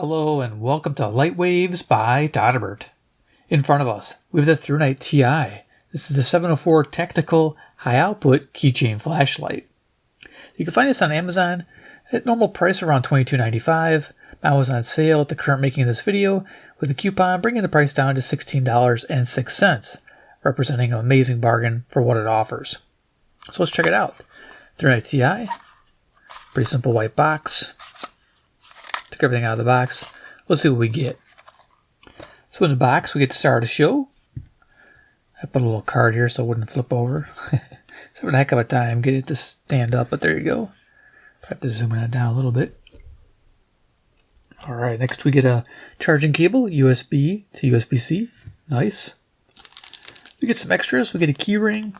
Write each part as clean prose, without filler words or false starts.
Hello and welcome to Light Waves by todderbert. In front of us, we have the ThruNite Ti. This is the 704 Tactical High Output Keychain Flashlight. You can find this on Amazon at normal price around $22.95. Now is on sale at the current making of this video with a coupon bringing the price down to $16.06, representing an amazing bargain for what it offers. So let's check it out. ThruNite Ti, pretty simple white box. Took everything out of the box. Let's see what we get. So in the box, we get to start a show. I put a little card here so it wouldn't flip over. It's having a heck of a time getting it to stand up, but there you go. I have to zoom it down a little bit. Alright, next we get a charging cable, USB to USB-C. Nice. We get some extras. We get a key ring,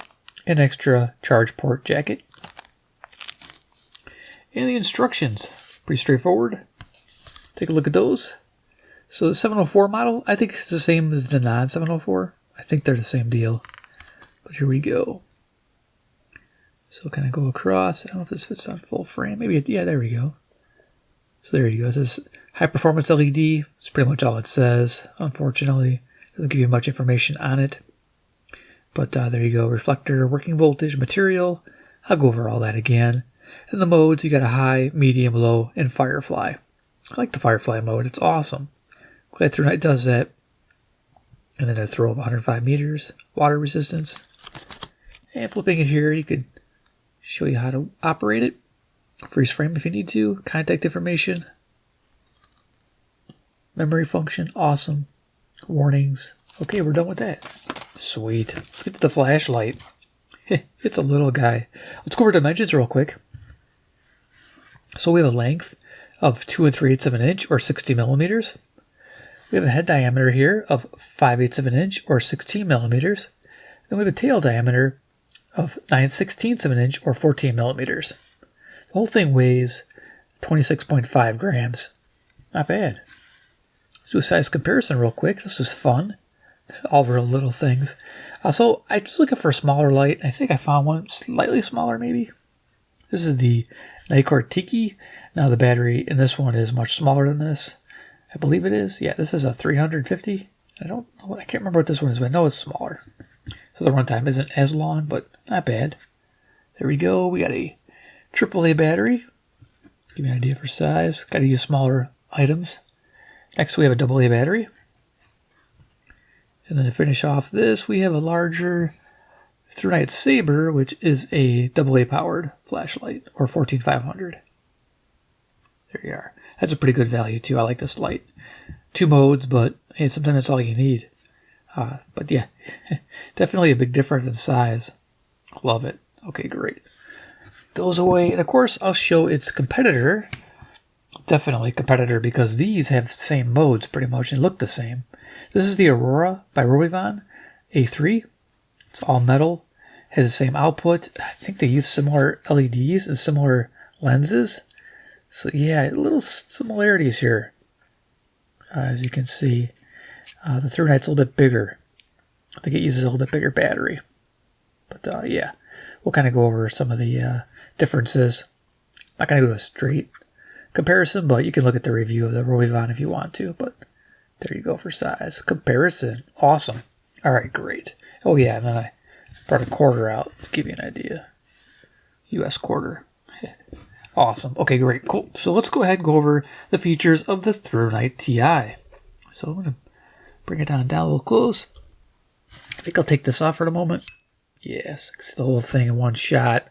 an extra charge port jacket, and the instructions. Pretty straightforward. Take a look at those. So the 704 model, I think it's the same as the non-704. I think they're the same deal. But here we go. So kind of go across. I don't know if this fits on full frame. Maybe, yeah, there we go. So there you go. This is high performance LED. It's pretty much all it says. Unfortunately, doesn't give you much information on it. But there you go. Reflector, working voltage, material. I'll go over all that again. And the modes, you got a high, medium, low, and Firefly. I like the Firefly mode. It's awesome. Glad ThruNite does that. And then a throw of 105 meters, water resistance. And flipping it here, you could show you how to operate it. Freeze frame if you need to. Contact information. Memory function. Awesome. Warnings. Okay, we're done with that. Sweet. Let's get to the flashlight. It's a little guy. Let's go over dimensions real quick. So we have a length of 2 3/8 of an inch or 60 millimeters. We have a head diameter here of 5/8 of an inch or 16 millimeters. Then we have a tail diameter of 9/16 of an inch or 14 millimeters. The whole thing weighs 26.5 grams. Not bad. Let's do a size comparison real quick. This is fun. All real little things. So I was looking for a smaller light. I think I found one slightly smaller maybe. This is the Nikkor Tiki. Now the battery in this one is much smaller than this. I believe it is. Yeah, this is a 350. I can't remember what this one is, but I know it's smaller. So the runtime isn't as long, but not bad. There we go. We got a AAA battery. Give me an idea for size. Got to use smaller items. Next we have a AA battery. And then to finish off this, we have a larger ThruNite Saber, which is a AA powered flashlight, or 14500. There you are. That's a pretty good value too. I like this light. 2 modes, but hey, sometimes that's all you need. But yeah, definitely a big difference in size. Love it. Okay, great. Those away, and of course I'll show its competitor. Definitely competitor because these have the same modes pretty much and look the same. This is the Aurora by Rovyvon A3. It's all metal. Has the same output. I think they use similar LEDs and similar lenses. So yeah, little similarities here. As you can see, the ThruNite's a little bit bigger. I think it uses a little bit bigger battery. But yeah, we'll kind of go over some of the differences. Not going to go to a straight comparison, but you can look at the review of the Rovyvon if you want to. But there you go for size. Comparison. Awesome. All right, great. Oh yeah, and then I brought a quarter out to give you an idea. US quarter. Awesome. Okay, great. Cool. So let's go ahead and go over the features of the ThruNite Ti. So I'm going to bring it down a little close. I think I'll take this off for a moment. Yes, see the whole thing in one shot.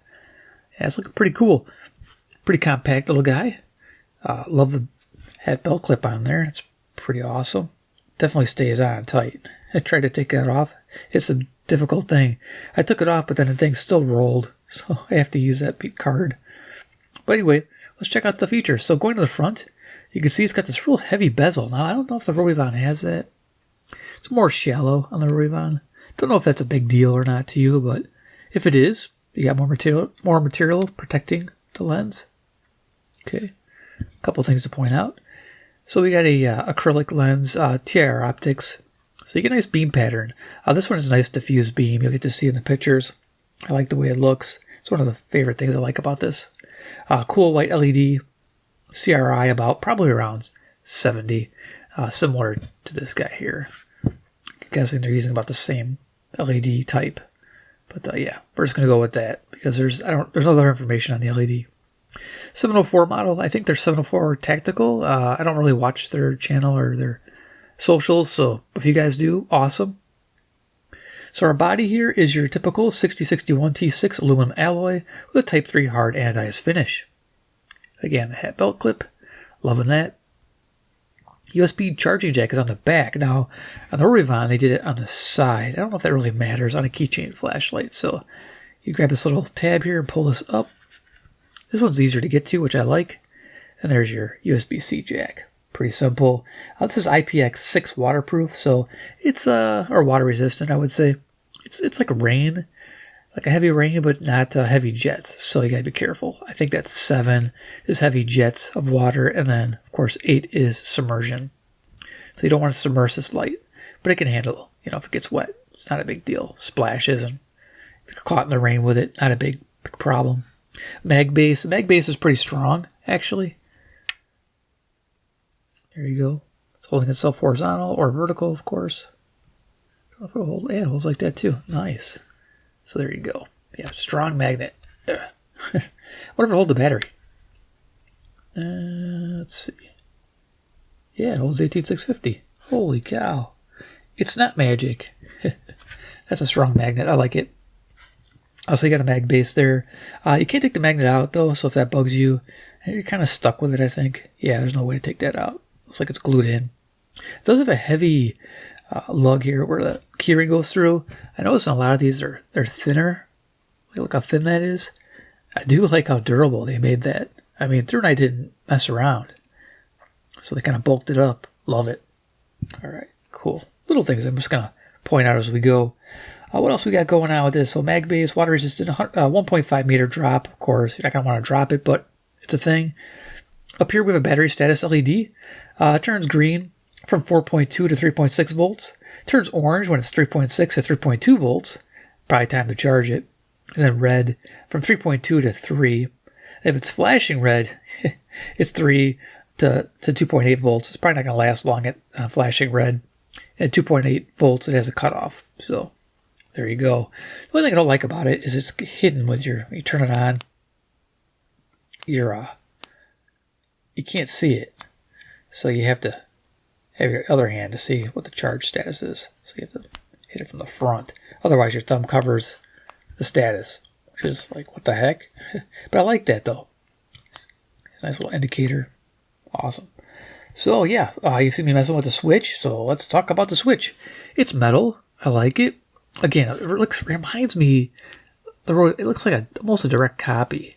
Yeah, it's looking pretty cool. Pretty compact little guy. Love the head belt clip on there. It's pretty awesome. Definitely stays on tight. I tried to take that off. It's a difficult thing. I took it off, but then the thing still rolled. So I have to use that card. But anyway, let's check out the features. So going to the front, you can see it's got this real heavy bezel. Now, I don't know if the Rovyvon has that. It's more shallow on the Rovyvon. Don't know if that's a big deal or not to you, but if it is, you got more material protecting the lens. Okay, a couple things to point out. So we got a acrylic lens, TIR optics. So you get a nice beam pattern. This one is a nice diffuse beam. You'll get to see in the pictures. I like the way it looks. It's one of the favorite things I like about this. Cool white LED, CRI about probably around 70, similar to this guy here. I'm guessing they're using about the same LED type. But yeah, we're just gonna go with that because there's no other information on the LED. 704 model. I think they're 704 tactical. I don't really watch their channel or their socials, so if you guys do, awesome. So our body here is your typical 6061 T6 aluminum alloy with a Type 3 hard anodized finish. Again, the hat belt clip, loving that. USB charging jack is on the back. Now, on the Rovyvon, they did it on the side. I don't know if that really matters on a keychain flashlight. So you grab this little tab here and pull this up. This one's easier to get to, which I like. And there's your USB-C jack. Pretty simple. This is IPX6 waterproof, so it's or water resistant, I would say. It's like a rain, like a heavy rain, but not heavy jets. So you gotta be careful. I think that's 7 is heavy jets of water, and then of course 8 is submersion. So you don't want to submerge this light, but it can handle. You know, if it gets wet, it's not a big deal. Splashes, and if you're caught in the rain with it, not a big problem. Mag base is pretty strong actually. There you go. It's holding itself horizontal or vertical, of course. I don't know if it'll hold, yeah, it holds like that too. Nice. So there you go. Yeah, strong magnet. What if it holds the battery? Let's see. Yeah, it holds 18650. Holy cow. It's not magic. That's a strong magnet. I like it. Also, you got a mag base there. You can't take the magnet out though, so if that bugs you, you're kind of stuck with it, I think. Yeah, there's no way to take that out. Looks like it's glued in. It does have a heavy lug here where the keyring goes through. I noticed in a lot of these they're thinner. Look how thin that is. I do like how durable they made that. I mean, ThruNite didn't mess around. So they kind of bulked it up. Love it. All right, cool. Little things I'm just going to point out as we go. What else we got going on with this? So mag base, water resistant, 1.5 meter drop. Of course, you're not going to want to drop it, but it's a thing. Up here we have a battery status LED. It turns green from 4.2 to 3.6 volts. It turns orange when it's 3.6 to 3.2 volts. Probably time to charge it. And then red from 3.2 to 3. And if it's flashing red, it's 3 to 2.8 volts. It's probably not going to last long at flashing red. And at 2.8 volts, it has a cutoff. So there you go. The only thing I don't like about it is it's hidden with you turn it on. You can't see it. So you have to have your other hand to see what the charge status is. So you have to hit it from the front. Otherwise your thumb covers the status, which is like, what the heck? But I like that though. It's a nice little indicator. Awesome. So yeah, you see me messing with the switch, so let's talk about the switch. It's metal. I like it. Again, it reminds me, it looks like almost a direct copy.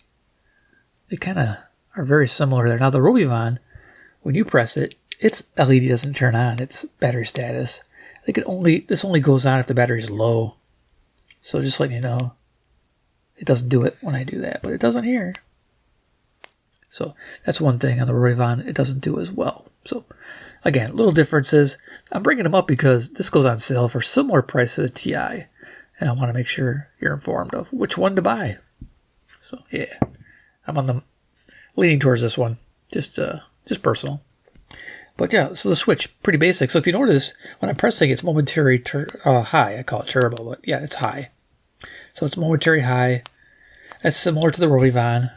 They kind of are very similar there. Now the Rovyvon, when you press it, its LED doesn't turn on. It's battery status. I think this only goes on if the battery's low. So just letting you know, it doesn't do it when I do that, but it does on here. So that's one thing on the Rovyvon it doesn't do as well. So again, little differences. I'm bringing them up because this goes on sale for similar price to the Ti, and I want to make sure you're informed of which one to buy. So yeah, I'm leaning towards this one, just personal. But yeah, so the switch, pretty basic. So if you notice, when I'm pressing, it's momentary high. I call it turbo, but yeah, it's high. So it's momentary high. That's similar to the Rovyvon.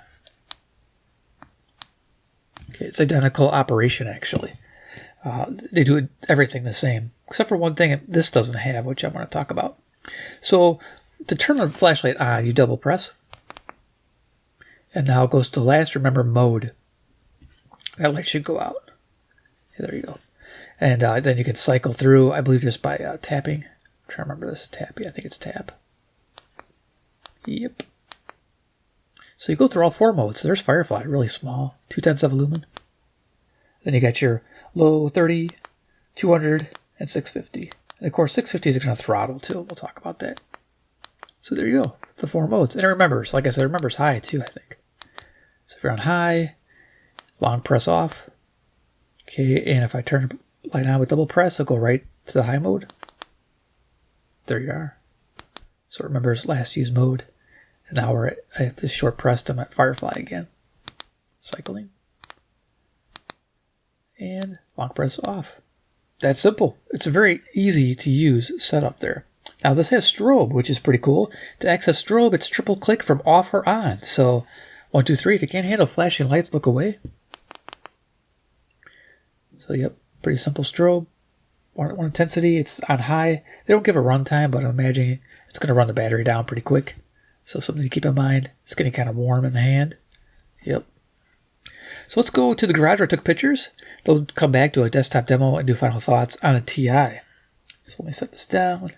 Okay, it's identical operation, actually. They do everything the same, except for one thing this doesn't have, which I want to talk about. So to turn the flashlight on, you double press. And now it goes to last, remember, mode. That light should go out. Yeah, there you go. And then you can cycle through, I believe, just by tapping. I'm trying to remember this. Tap. Yeah, I think it's tap. Yep. So you go through all 4 modes. There's Firefly, really small. 0.2 of a lumen. Then you got your low 30, 200, and 650. And of course, 650 is going to throttle too. We'll talk about that. So there you go. The 4 modes. And it remembers, like I said, it remembers high too, I think. So if you're on high, long press off. Okay, and if I turn the light on with double press, it'll go right to the high mode. There you are. So it remembers last used mode. And now I have to short press. I'm at Firefly again. Cycling. And long press off. That's simple. It's a very easy to use setup there. Now this has strobe, which is pretty cool. To access strobe, it's triple click from off or on. So 1, 2, 3. If you can't handle flashing lights, look away. So yep, pretty simple strobe. One intensity, it's on high. They don't give a runtime, but I'm imagining it's going to run the battery down pretty quick. So something to keep in mind. It's getting kind of warm in the hand. Yep. So let's go to the garage where I took pictures. They'll come back to a desktop demo and do final thoughts on a TI. So let me set this down.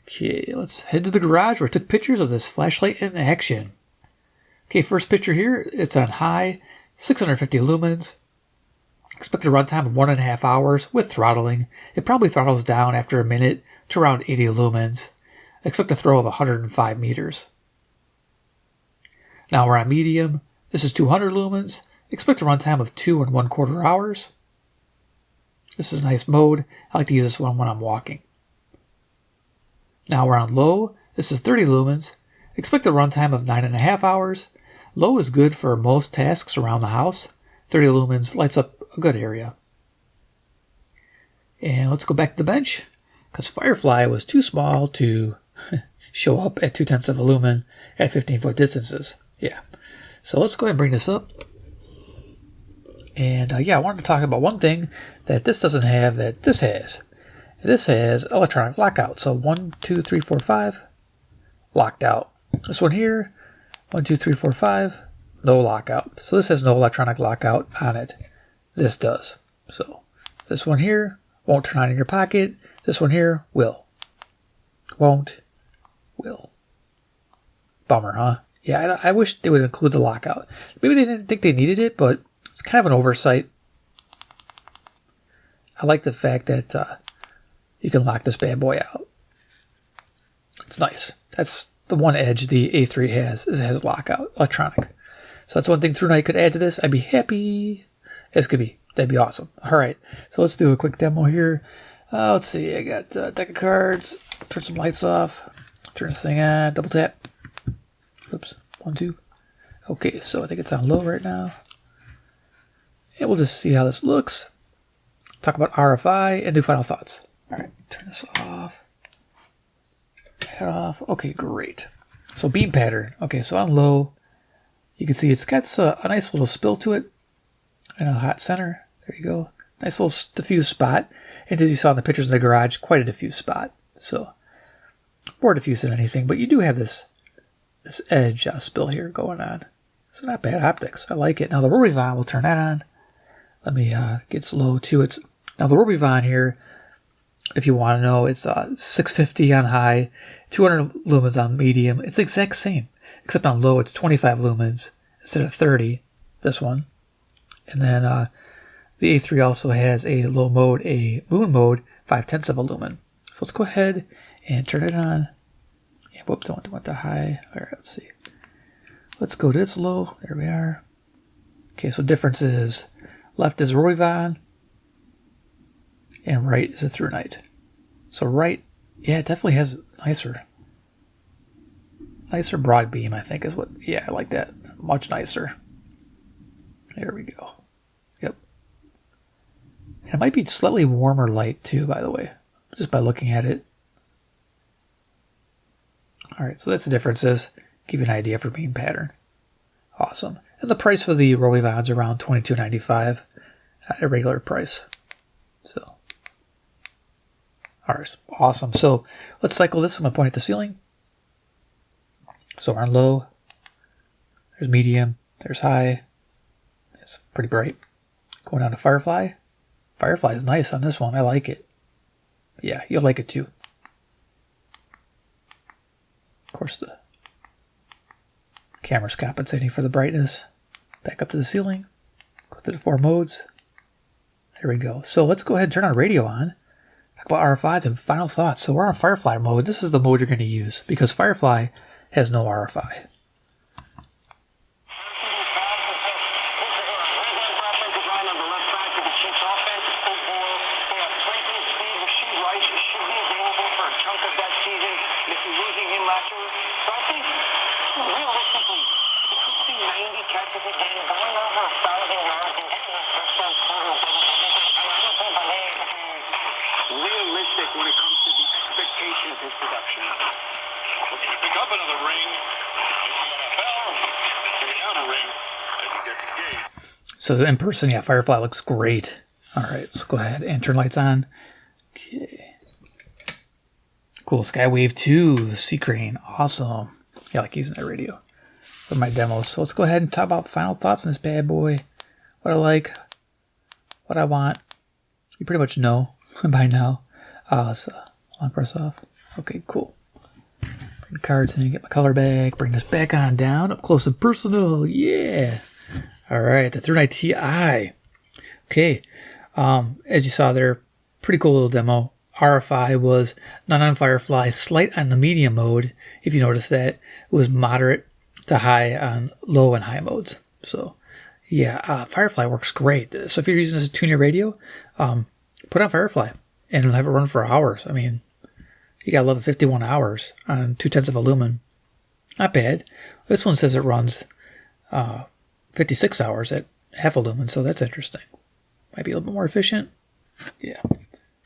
Okay, let's head to the garage where I took pictures of this flashlight in action. Okay, first picture here, it's on high, 650 lumens. Expected runtime of 1.5 hours with throttling. It probably throttles down after a minute to around 80 lumens. Expect a throw of 105 meters. Now we're on medium. This is 200 lumens. Expect a runtime of 2 1/4 hours. This is a nice mode. I like to use this one when I'm walking. Now we're on low. This is 30 lumens. Expect a runtime of 9.5 hours. Low is good for most tasks around the house. 30 lumens lights up a good area. And let's go back to the bench, because Firefly was too small to show up at 0.2 of a lumen at 15-foot distances. Yeah. So let's go ahead and bring this up. And yeah, I wanted to talk about one thing that this doesn't have that this has. This has Electronic Lockout. So 1, 2, 3, 4, 5, locked out. This one here, 1, 2, 3, 4, 5, no lockout. So this has no Electronic Lockout on it. This does. So this one here won't turn on in your pocket. This one here will. Won't. Will. Bummer, huh? Yeah, I wish they would include the lockout. Maybe they didn't think they needed it, but it's kind of an oversight. I like the fact that you can lock this bad boy out. It's nice. That's the one edge the A3 has, is it has lockout, electronic. So that's one thing ThruNite could add to this. I'd be happy as could be. That'd be awesome. All right, so let's do a quick demo here. Let's see, I got a deck of cards. Turn some lights off. Turn this thing on, double tap. Oops, 1, 2. Okay, so I think it's on low right now. And we'll just see how this looks. Talk about RFI and do final thoughts. All right, turn this off. Head off. Okay, great. So beam pattern. Okay, so on low, you can see it's got a nice little spill to it and a hot center. There you go. Nice little diffuse spot. And as you saw in the pictures in the garage, quite a diffuse spot. So more diffuse than anything, but you do have this edge spill here going on. So not bad optics. I like it. Now the Rovyvon, we'll turn that on. Let me get slow to it. Now the Rovyvon here, if you want to know, it's 650 on high, 200 lumens on medium. It's the exact same, except on low it's 25 lumens instead of 30, this one. And then the A3 also has a low mode, a moon mode, 0.5 of a lumen. So let's go ahead and turn it on. Yeah, whoop, don't want the high. All right, let's see. Let's go to its low. There we are. Okay, so difference is left is Rovyvon and right is a ThruNite. So right, yeah, it definitely has nicer broad beam, I think is what, yeah, I like that. Much nicer. There we go. Yep. And it might be slightly warmer light too, by the way, just by looking at it. All right, so that's the differences. Give you an idea for beam pattern. Awesome. And the price for the Rovyvon is around $22.95 at a regular price. So, all right, awesome. So let's cycle this. I'm going to point at the ceiling. So we're on low. There's medium. There's high. It's pretty bright. Going down to Firefly. Firefly is nice on this one. I like it. Yeah, you'll like it too. Of course, the camera's compensating for the brightness. Back up to the ceiling. Go to the 4 modes. There we go. So let's go ahead and turn our radio on. Talk about RFI and final thoughts. So we're on Firefly mode. This is the mode you're going to use because Firefly has no RFI. catches again, going over 1,000 yards and getting his first one through. I honestly believe he's realistic when it comes to the expectation of his production. Looking to pick up another ring. Picking out a ring as he gets engaged. So in person, yeah, Firefly looks great. All right, let's go ahead and turn lights on. Okay. Cool, Skywave 2, Sea Crane, awesome. Yeah, I like using that radio for my demos. So let's go ahead and talk about final thoughts on this bad boy. What I like, what I want. You pretty much know by now. Let's press off. Okay, cool. Bring the cards in, get my color back, bring this back on down, up close and personal, yeah. All right, the ThruNite Ti. Okay, as you saw there, pretty cool little demo. RFI was none on Firefly, slight on the medium mode. If you notice that, it was moderate to high on low and high modes. So, yeah, Firefly works great. So if you're using this to tune your radio, put on Firefly and have it run for hours. I mean, you gotta love it, 51 hours on 0.2 of a lumen. Not bad. This one says it runs 56 hours at half a lumen, so that's interesting. Might be a little bit more efficient. Yeah.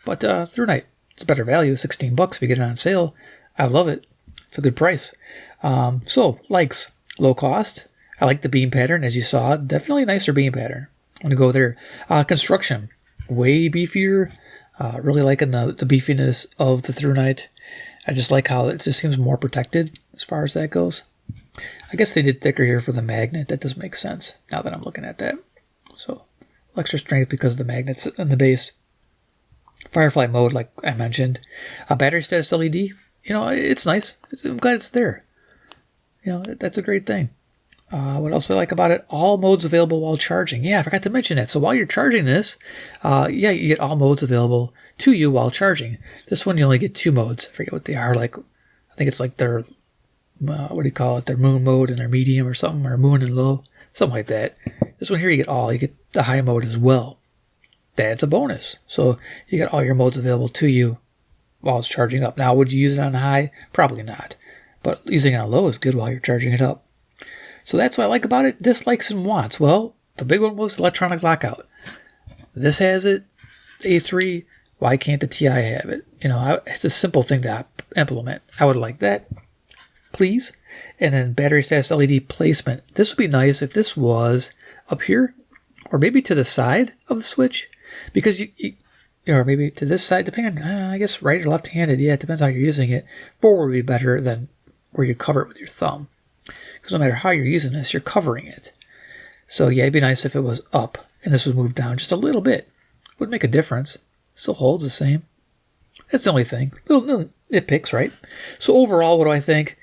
But ThruNite, it's a better value, $16 if you get it on sale. I love it. It's a good price. So, likes, low cost. I like the beam pattern, as you saw. Definitely a nicer beam pattern. I'm going to go there. Construction, way beefier. Really liking the beefiness of the ThruNite. I just like how it just seems more protected as far as that goes. I guess they did thicker here for the magnet. That does make sense now that I'm looking at that. So, extra strength because of the magnets in the base. Firefly mode, like I mentioned. A battery status LED, you know, it's nice. I'm glad it's there. You know, that's a great thing. What else do I like about it? All modes available while charging. Yeah, I forgot to mention that. So while you're charging this, yeah, you get all modes available to you while charging. This one, you only get 2 modes. I forget what they are. Like, I think it's like their, what do you call it? Their moon mode and their medium or something, or moon and low, something like that. This one here, you get all. You get the high mode as well. That's a bonus. So you got all your modes available to you while it's charging up. Now, would you use it on high? Probably not. But using it on low is good while you're charging it up. So that's what I like about it. Dislikes and wants. Well, the big one was Electronic Lockout. This has it. A3. Why can't the Ti have it? You know, it's a simple thing to implement. I would like that. Please. And then battery status LED placement. This would be nice if this was up here or maybe to the side of the switch. Because or maybe to this side, depending on, I guess, right or left-handed. Yeah, it depends how you're using it. Forward would be better than where you cover it with your thumb. Because no matter how you're using this, you're covering it. So yeah, it'd be nice if it was up and this was moved down just a little bit. Would make a difference. Still holds the same. That's the only thing. Little nitpicks, right? So overall, what do I think?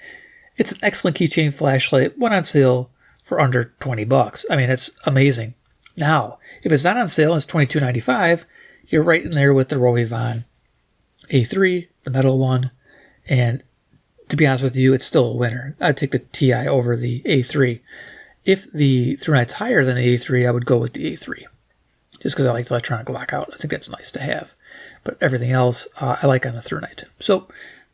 It's an excellent keychain flashlight. Went on sale for under $20. I mean, it's amazing. Now, if it's not on sale, it's $22.95. You're right in there with the Rovyvon A3, the metal one, and to be honest with you, it's still a winner. I'd take the Ti over the A3. If the ThruNite's higher than the A3, I would go with the A3, just because I like the Electronic Lockout. I think that's nice to have. But everything else, I like on the ThruNite. So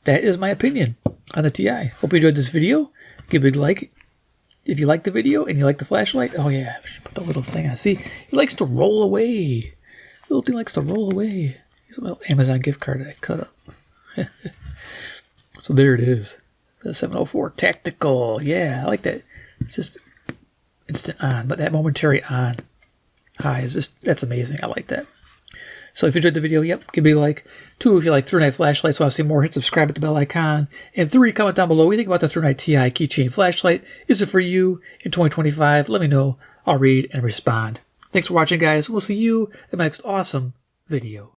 that is my opinion on the Ti. Hope you enjoyed this video. Give a big like if you like the video and you like the flashlight. Oh yeah, I should put the little thing on. See, it likes to roll away. The little thing likes to roll away. Here's a little Amazon gift card that I cut up. So there it is. The 704 Tactical. Yeah, I like that. It's just instant on, but that momentary on high is just, that's amazing. I like that. So if you enjoyed the video, yep, give me a like. 2, if you like ThruNite flashlights, want to see more, hit subscribe at the bell icon. And 3, comment down below what you think about the ThruNite Ti Keychain Flashlight. Is it for you in 2025? Let me know. I'll read and respond. Thanks for watching, guys. We'll see you in my next awesome video.